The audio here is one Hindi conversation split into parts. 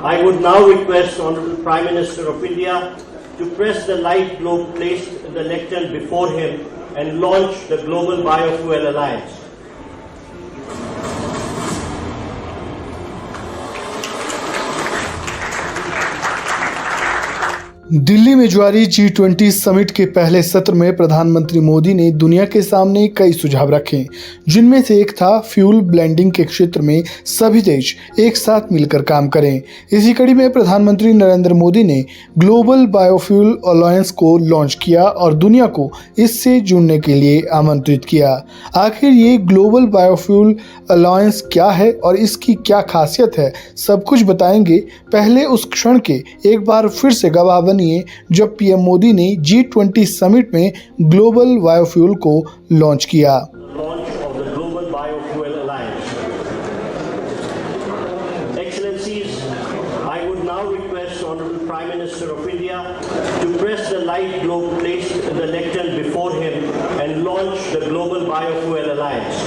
I would now request Honorable Prime Minister of India to press the light globe placed in the lectern before him and launch the Global Biofuel Alliance. Delhi में जारी G20 समिट के पहले सत्र में प्रधानमंत्री मोदी ने दुनिया के सामने कई सुझाव रखे, जिनमें से एक था फ्यूल ब्लेंडिंग के क्षेत्र में सभी देश एक साथ मिलकर काम करें। इसी कड़ी में प्रधानमंत्री नरेंद्र मोदी ने ग्लोबल बायोफ्यूल अलायंस को लॉन्च किया और दुनिया को इससे जुड़ने के लिए आमंत्रित किया। आखिर ये ग्लोबल बायोफ्यूल अलायंस क्या है और इसकी क्या खासियत है, सब कुछ बताएंगे। पहले उस क्षण के एक बार फिर से गवाह बनिए जब पीएम मोदी ने G20 समिट में ग्लोबल बायोफ्यूल को लॉन्च किया। Prime Minister of India to press the light globe placed in the lectern before him and launch the Global Biofuel Alliance.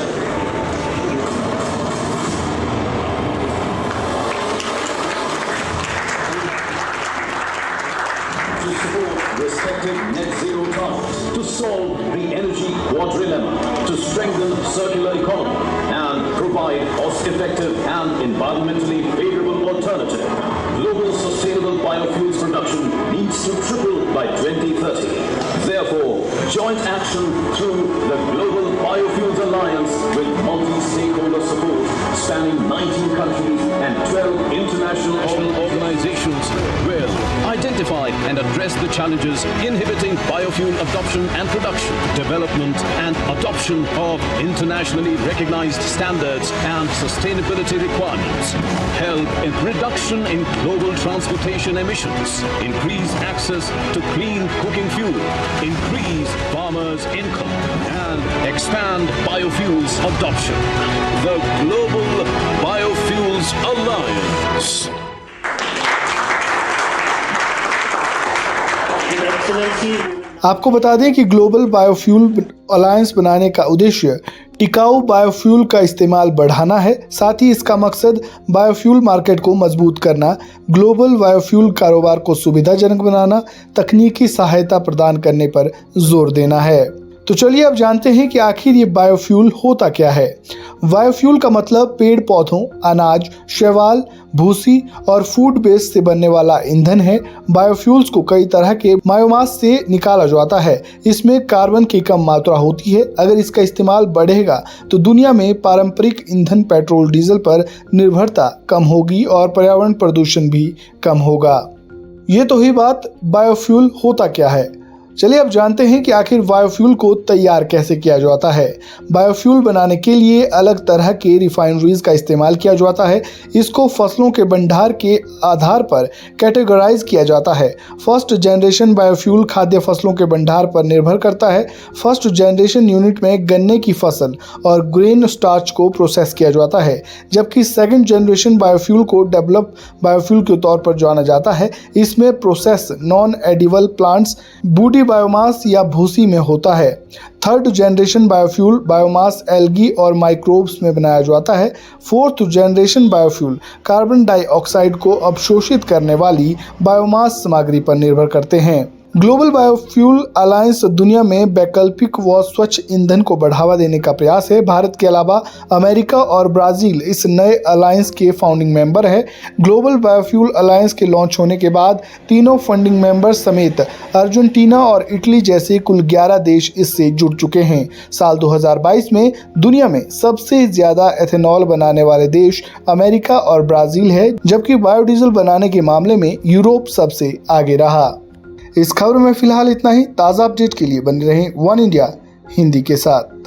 To support respective net zero targets, to solve the energy quadrilemma, to strengthen circular economy and provide cost-effective and environmentally favorable alternative. Global sustainable biofuels production needs to triple by 2030. Therefore, joint action through the Global Biofuels Alliance with multi-stakeholder support spanning 19 countries and 12 international organizations will identify and address the challenges inhibiting biofuel adoption and production, development and adoption of internationally recognized standards and sustainability requirements, help in reduction in global transportation emissions, increase access to clean cooking fuel, increase farmers' income, and expand biofuels adoption. The Global Biofuels Alliance. आपको बता दें कि ग्लोबल बायोफ्यूल अलायंस बनाने का उद्देश्य टिकाऊ बायोफ्यूल का इस्तेमाल बढ़ाना है। साथ ही इसका मकसद बायोफ्यूल मार्केट को मजबूत करना, ग्लोबल बायोफ्यूल कारोबार को सुविधाजनक बनाना, तकनीकी सहायता प्रदान करने पर जोर देना है। तो चलिए अब जानते हैं कि आखिर ये बायोफ्यूल होता क्या है। बायोफ्यूल का मतलब पेड़ पौधों, अनाज, शैवाल, भूसी और फूड बेस से बनने वाला ईंधन है। बायोफ्यूल्स को कई तरह के बायोमास से निकाला जाता है। इसमें कार्बन की कम मात्रा होती है। अगर इसका इस्तेमाल बढ़ेगा तो दुनिया में पारंपरिक ईंधन पेट्रोल डीजल पर निर्भरता कम होगी और पर्यावरण प्रदूषण भी कम होगा। ये तो ही बात बायोफ्यूल होता क्या है। चलिए अब जानते हैं कि आखिर बायोफ्यूल को तैयार कैसे किया जाता है। बायोफ्यूल बनाने के लिए अलग तरह के रिफाइनरीज का इस्तेमाल किया जाता है। इसको फसलों के भंडार के आधार पर कैटेगराइज किया जाता है। फर्स्ट जनरेशन बायोफ्यूल खाद्य फसलों के भंडार पर निर्भर करता है। फर्स्ट जनरेशन यूनिट में गन्ने की फसल और ग्रेन स्टार्च को प्रोसेस किया जाता है, जबकि सेकंड जनरेशन बायोफ्यूल को डेवलप बायोफ्यूल के तौर पर जाना जाता है। इसमें process non edible plants, woody biomass या भूसी में होता है। Third generation biofuel biomass algae और माइक्रोब्स में बनाया जाता है। Fourth generation biofuel carbon dioxide को अवशोषित करने वाली बायोमास सामग्री पर निर्भर करते हैं। ग्लोबल बायोफ्यूल अलायंस दुनिया में वैकल्पिक व स्वच्छ ईंधन को बढ़ावा देने का प्रयास है। भारत के अलावा अमेरिका और ब्राजील इस नए अलायंस के फाउंडिंग मेंबर है। ग्लोबल बायोफ्यूल अलायंस के लॉन्च होने के बाद तीनों फंडिंग मेंबर समेत अर्जेंटीना और इटली जैसे कुल 11 देश इससे जुड़ चुके हैं। साल 2022 में दुनिया में सबसे ज्यादा एथेनॉल बनाने वाले देश अमेरिका और ब्राजील है, जबकि बायोडीजल बनाने के मामले में यूरोप सबसे आगे रहा। इस खबर में फिलहाल इतना ही। ताज़ा अपडेट के लिए बने रहें वन इंडिया हिंदी के साथ।